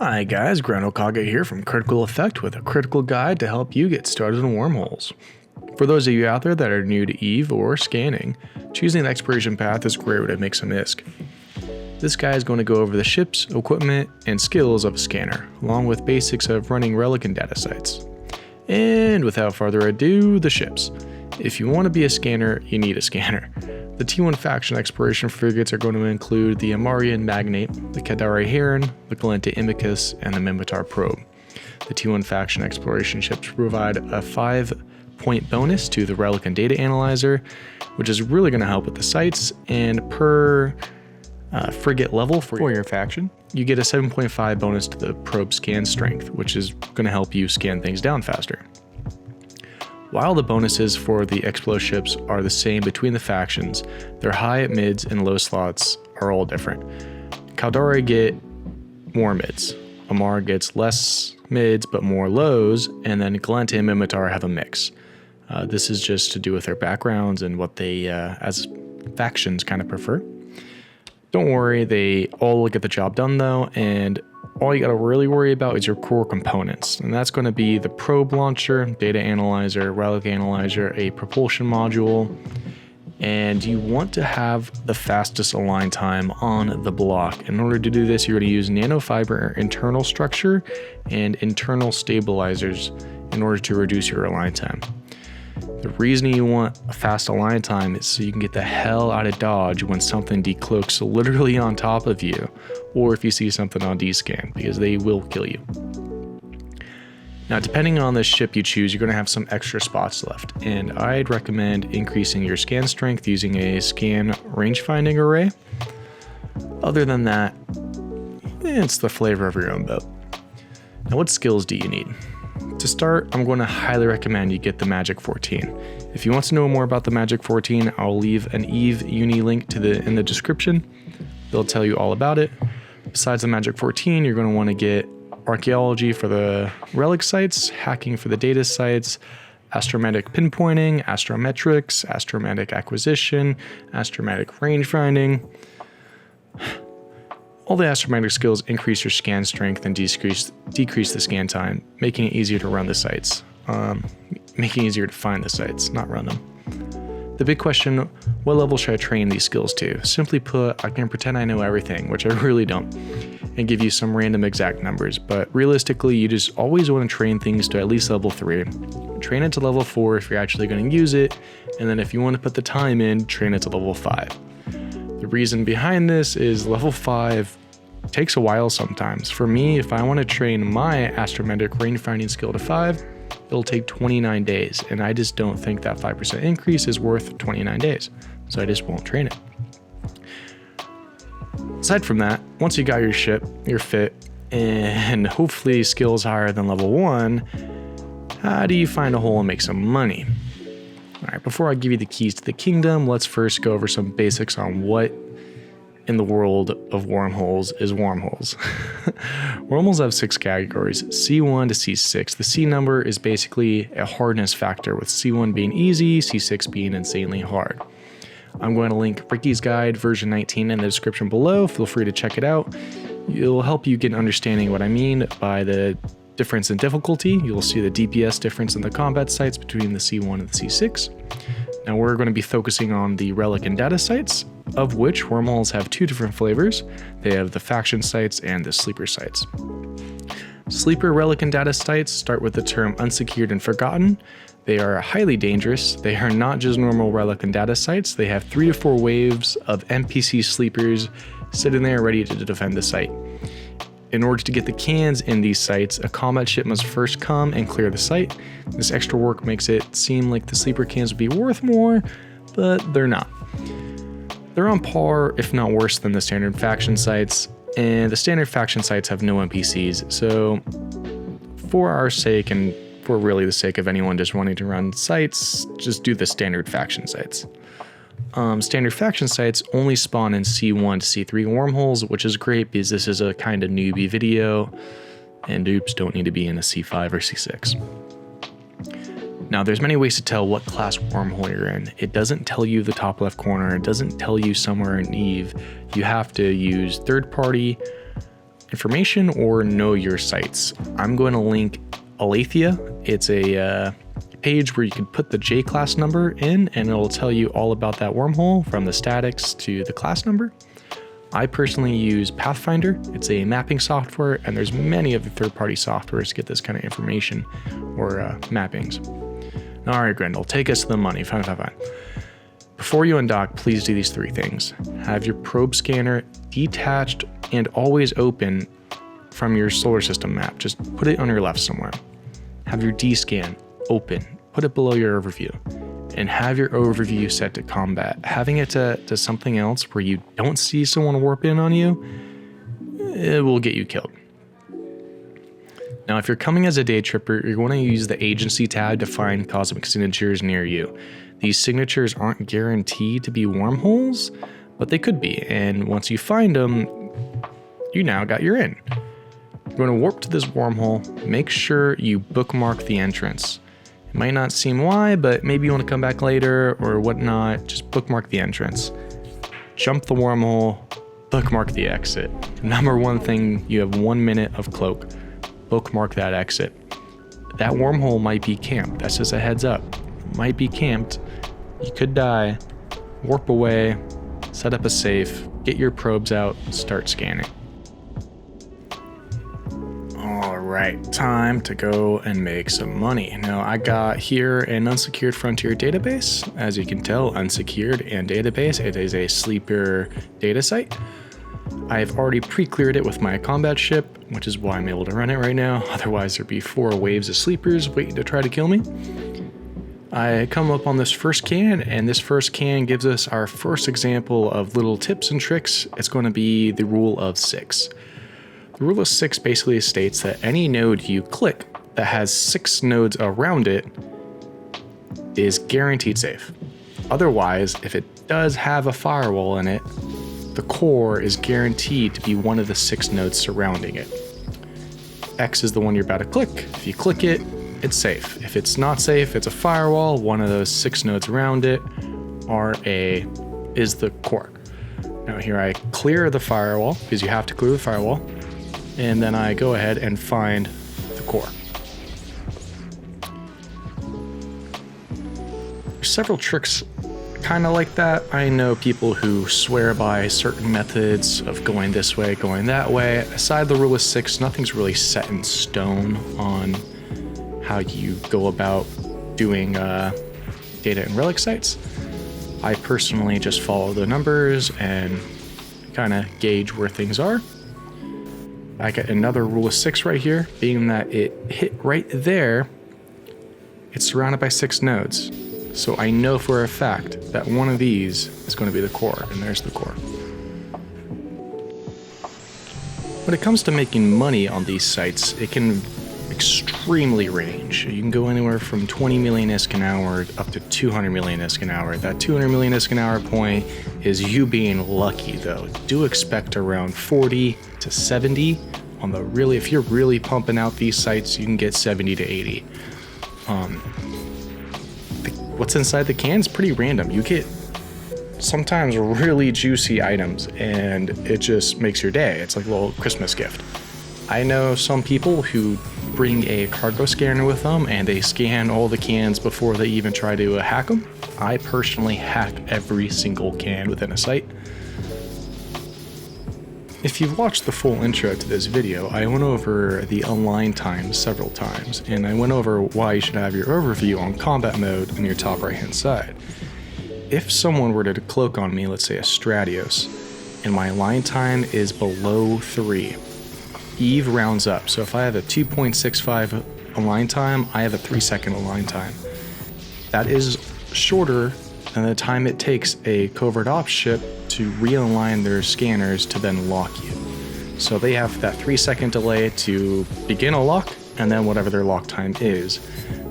Hi guys, Grand Okage here from Critical Effect with a critical guide to help you get started in wormholes. For those of you out there that are new to EVE or scanning, choosing an exploration path is a great way to make some ISK. This guide is going to go over the ships, equipment, and skills of a scanner, along with basics of running relic and data sites. And without further ado, the ships. If you want to be a scanner, you need a scanner. The T1 faction exploration frigates are going to include the Amarian Magnate, the Kadari Heron, the Galente Imicus, and the Mimitar Probe. The T1 faction exploration ships provide a 5-point bonus to the Relic and Data Analyzer, which is really going to help with the sites, and per frigate level for your faction, you get a 7.5 bonus to the probe scan strength, which is going to help you scan things down faster. While the bonuses for the Explo ships are the same between the factions, their high, mids, and low slots are all different. Caldari get more mids, Amar gets less mids but more lows, and then Galente and Mimitar have a mix. This is just to do with their backgrounds and what they, as factions, kind of prefer. Don't worry, they all get the job done though, and all you gotta really worry about is your core components, and that's going to be the probe launcher, data analyzer, relic analyzer, a propulsion module, and you want to have the fastest align time on the block. In order to do this, you're going to use nanofiber internal structure and internal stabilizers in order to reduce your align time. The reason you want a fast align time is so you can get the hell out of dodge when something decloaks literally on top of you, or if you see something on D-scan, because they will kill you. Now, depending on the ship you choose, you're going to have some extra spots left, and I'd recommend increasing your scan strength using a scan range finding array. Other than that, it's the flavor of your own boat. Now, what skills do you need? To start, I'm going to highly recommend you get the Magic 14. If you want to know more about the Magic 14, I'll leave an EVE Uni link in the description. They'll tell you all about it. Besides the Magic 14, you're going to want to get Archaeology for the relic sites, Hacking for the data sites, Astromatic pinpointing, Astrometrics, Astromatic acquisition, Astromatic range finding. All the astromatic skills increase your scan strength and decrease the scan time, making it easier to run the sites. Making it easier to find the sites, not run them. The big question, what level should I train these skills to? Simply put, I can pretend I know everything, which I really don't, and give you some random exact numbers, but realistically, you just always want to train things to at least level 3. Train it to level 4 if you're actually going to use it, and then if you want to put the time in, train it to level 5. The reason behind this is level 5 takes a while sometimes. For me, if I want to train my astrometric range finding skill to 5, it'll take 29 days, and I just don't think that 5% increase is worth 29 days, so I just won't train it. Aside from that, once you got your ship, your fit, and hopefully skills higher than level 1, how do you find a hole and make some money? Alright, before I give you the keys to the kingdom, let's first go over some basics on what in the world of wormholes is wormholes. Wormholes have 6 categories, C1 to C6. The C number is basically a hardness factor, with C1 being easy, C6 being insanely hard. I'm going to link Ricky's guide version 19 in the description below. Feel free to check it out. It'll help you get an understanding of what I mean by the difference in difficulty. You'll see the DPS difference in the combat sites between the C1 and the C6. Now we're going to be focusing on the relic and data sites, of which wormholes have 2 different flavors. They have the faction sites and the sleeper sites. Sleeper relic and data sites start with the term unsecured and forgotten. They are highly dangerous. They are not just normal relic and data sites. They have 3 to 4 waves of NPC sleepers sitting there ready to defend the site. In order to get the cans in these sites, a combat ship must first come and clear the site. This extra work makes it seem like the sleeper cans would be worth more, but they're not. They're on par, if not worse, than the standard faction sites, and the standard faction sites have no NPCs, so for our sake, and for really the sake of anyone just wanting to run sites, just do the standard faction sites. Standard faction sites only spawn in C1 to C3 wormholes, which is great because this is a kind of newbie video, and noobs don't need to be in a C5 or C6. Now, there's many ways to tell what class wormhole you're in. It doesn't tell you the top left corner. It doesn't tell you somewhere in EVE. You have to use third party information or know your sites. I'm going to link Aletheia. It's a page where you can put the J-class number in and it'll tell you all about that wormhole from the statics to the class number. I personally use Pathfinder. It's a mapping software, and there's many other third-party softwares to get this kind of information or mappings. All right, Grendel, take us to the money. Fine. Before you undock, please do these 3 things. Have your probe scanner detached and always open from your solar system map. Just put it on your left somewhere. Have your D-scan open. Put it below your overview. And have your overview set to combat. Having it to something else where you don't see someone warp in on you, it will get you killed. Now, if you're coming as a day tripper, you're going to use the agency tab to find cosmic signatures near you. These signatures aren't guaranteed to be wormholes, but they could be. And once you find them, you now got your in. You're going to warp to this wormhole. Make sure you bookmark the entrance. It might not seem why, but maybe you want to come back later or whatnot. Just bookmark the entrance. Jump the wormhole, bookmark the exit. Number 1 thing, you have 1 minute of cloak. Bookmark that exit. That wormhole might be camped. That's just a heads up. It might be camped. You could die. Warp away, set up a safe, get your probes out, start scanning. Alright, time to go and make some money. Now, I got here an unsecured frontier database. As you can tell, unsecured and database. It is a sleeper data site. I've already pre-cleared it with my combat ship, which is why I'm able to run it right now. Otherwise, there'd be 4 waves of sleepers waiting to try to kill me. I come up on this first can, and this first can gives us our first example of little tips and tricks. It's going to be the rule of 6. The rule of 6 basically states that any node you click that has 6 nodes around it is guaranteed safe. Otherwise, if it does have a firewall in it, the core is guaranteed to be one of the 6 nodes surrounding it. X is the one you're about to click. If you click it, it's safe. If it's not safe, it's a firewall. One of those 6 nodes around it is the core. Now here I clear the firewall, because you have to clear the firewall, and then I go ahead and find the core. There's several tricks kind of like that. I know people who swear by certain methods of going this way, going that way. Aside the rule of 6, nothing's really set in stone on how you go about doing data and relic sites. I personally just follow the numbers and kind of gauge where things are. I got another rule of 6 right here, being that it hit right there. It's surrounded by 6 nodes. So I know for a fact that one of these is going to be the core, and there's the core. When it comes to making money on these sites, it can extremely range. You can go anywhere from 20 million ISK an hour up to 200 million ISK an hour. That 200 million ISK an hour point is you being lucky, though. Do expect around 40 to 70 on the really, if you're really pumping out these sites, you can get 70 to 80. What's inside the can is pretty random. You get sometimes really juicy items and it just makes your day. It's like a little Christmas gift. I know some people who bring a cargo scanner with them and they scan all the cans before they even try to hack them. I personally hack every single can within a site. If you've watched the full intro to this video, I went over the align times several times, and I went over why you should have your overview on combat mode in your top right hand side. If someone were to cloak on me, let's say a Stratios, and my align time is below 3, Eve rounds up. So if I have a 2.65 align time, I have a 3-second align time. That is shorter than the time it takes a covert ops ship to realign their scanners to then lock you. So they have that 3-second delay to begin a lock and then whatever their lock time is.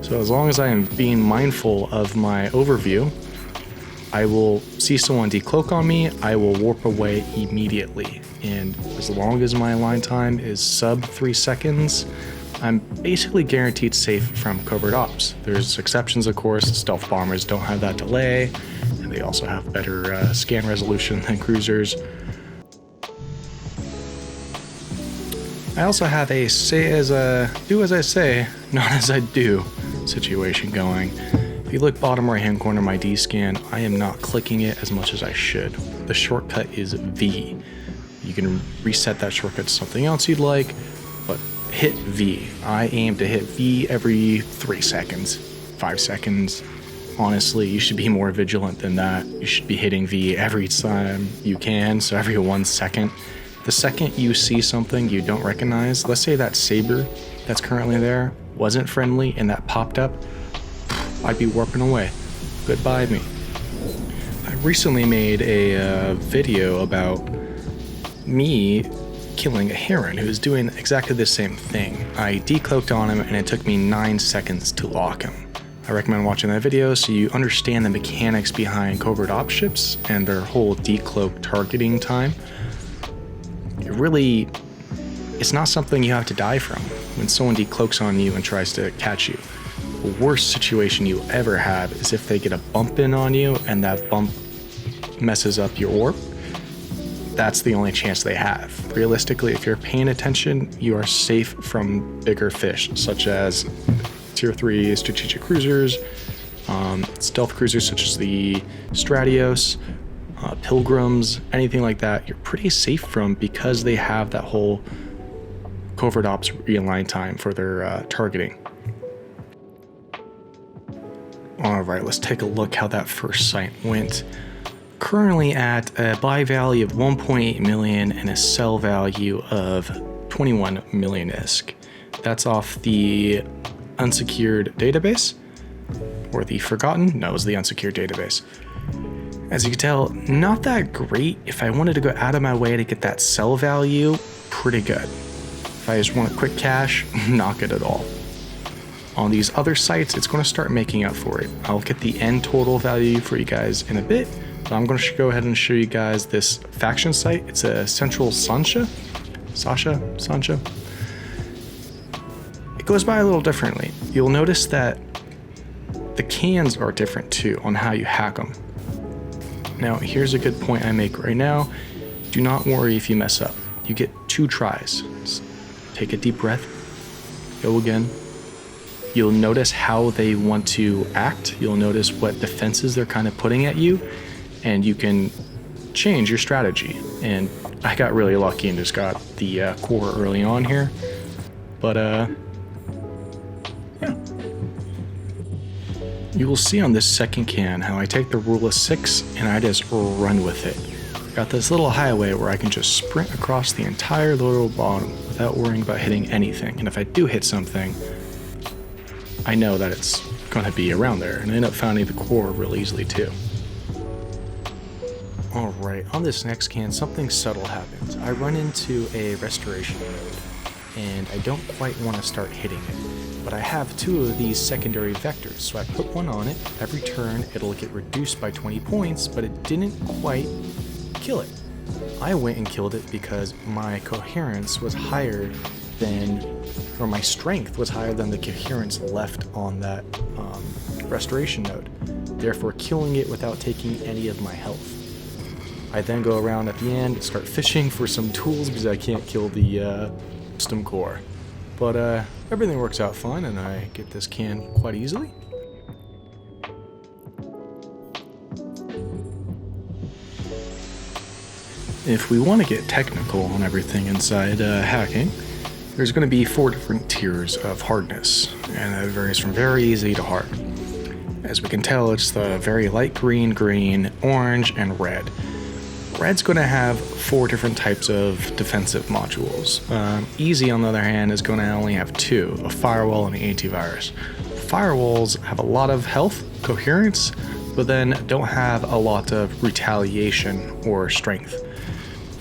So as long as I am being mindful of my overview, I will see someone decloak on me, I will warp away immediately. And as long as my align time is sub 3 seconds, I'm basically guaranteed safe from covert ops. There's exceptions, of course. Stealth bombers don't have that delay, and they also have better scan resolution than cruisers. I also have a do as I say, not as I do situation going. If you look bottom right hand corner of my D scan, I am not clicking it as much as I should. The shortcut is V. You can reset that shortcut to something else you'd like, but hit V. I aim to hit V every 3 seconds, 5 seconds. Honestly, you should be more vigilant than that. You should be hitting V every time you can, so every 1 second. The second you see something you don't recognize, let's say that saber that's currently there wasn't friendly and that popped up, I'd be warping away. Goodbye me. I recently made a video about me killing a heron who was doing exactly the same thing. I decloaked on him and it took me 9 seconds to lock him. I recommend watching that video so you understand the mechanics behind covert ops ships and their whole decloak targeting time. It's not something you have to die from when someone decloaks on you and tries to catch you. The worst situation you ever have is if they get a bump in on you and that bump messes up your orb. That's the only chance they have. Realistically, if you're paying attention, you are safe from bigger fish, such as Tier 3 strategic cruisers, stealth cruisers such as the Stratios, Pilgrims, anything like that. You're pretty safe from because they have that whole covert ops realign time for their targeting. Alright, let's take a look how that first site went. Currently at a buy value of 1.8 million and a sell value of 21 million ISK. That's off the unsecured database, or the forgotten? No, it was the unsecured database. As you can tell, not that great. If I wanted to go out of my way to get that sell value, pretty good. If I just want quick cash, not good at all. On these other sites, it's going to start making up for it. I'll get the end total value for you guys in a bit, but I'm going to go ahead and show you guys this faction site. It's a Central Sancha. It goes by a little differently. You'll notice that the cans are different too on how you hack them. Now, here's a good point I make right now. Do not worry if you mess up. You get 2 tries. Just take a deep breath. Go again. You'll notice how they want to act. You'll notice what defenses they're kind of putting at you, and you can change your strategy. And I got really lucky and just got the core early on here. But, yeah. You will see on this second can how I take the rule of 6 and I just run with it. Got this little highway where I can just sprint across the entire little bottom without worrying about hitting anything. And if I do hit something, I know that it's going to be around there, and I end up finding the core really easily too. Alright, on this next can, something subtle happens. I run into a restoration node, and I don't quite want to start hitting it, but I have 2 of these secondary vectors, so I put one on it. Every turn it'll get reduced by 20 points, but it didn't quite kill it. I went and killed it because my coherence was higher than, or my strength was higher than the coherence left on that restoration node, therefore killing it without taking any of my health. I then go around at the end and start fishing for some tools because I can't kill the custom core. But everything works out fine and I get this can quite easily. If we want to get technical on everything inside hacking, there's going to be 4 different tiers of hardness, and it varies from very easy to hard. As we can tell, it's the very light green, green, orange, and red. Red's going to have 4 different types of defensive modules. Easy, on the other hand, is going to only have 2, a firewall and an antivirus. Firewalls have a lot of health, coherence, but then don't have a lot of retaliation or strength.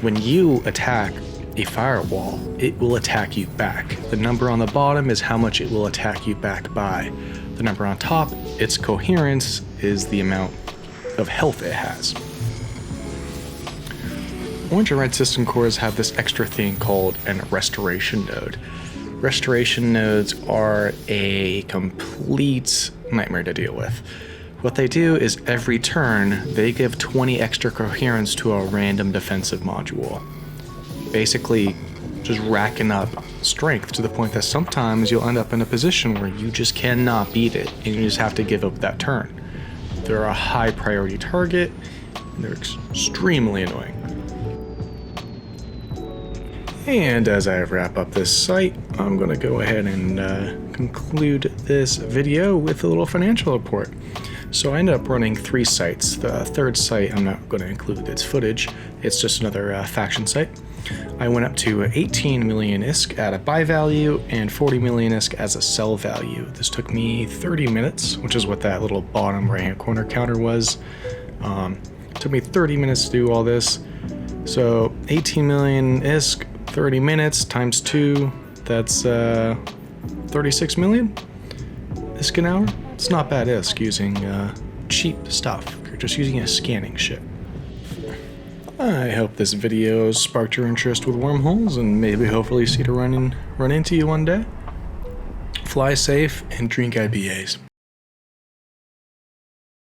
When you attack a firewall, it will attack you back. The number on the bottom is how much it will attack you back by. The number on top, its coherence, is the amount of health it has. Orange and red system cores have this extra thing called a restoration node. Restoration nodes are a complete nightmare to deal with. What they do is every turn, they give 20 extra coherence to a random defensive module. Basically, just racking up strength to the point that sometimes you'll end up in a position where you just cannot beat it and you just have to give up that turn. They're a high priority target and they're extremely annoying. And as I wrap up this site, I'm going to go ahead and conclude this video with a little financial report. So I ended up running 3 sites. The third site, I'm not going to include its footage. It's just another faction site. I went up to 18 million ISK at a buy value and 40 million ISK as a sell value. This took me 30 minutes, which is what that little bottom right-hand corner counter was. It took me 30 minutes to do all this. So 18 million ISK, 30 minutes times 2, that's 36 million ISK an hour. It's not bad ISK using cheap stuff. You're just using a scanning ship. I hope this video sparked your interest with wormholes and maybe hopefully see to run into you one day. Fly safe and drink IPAs.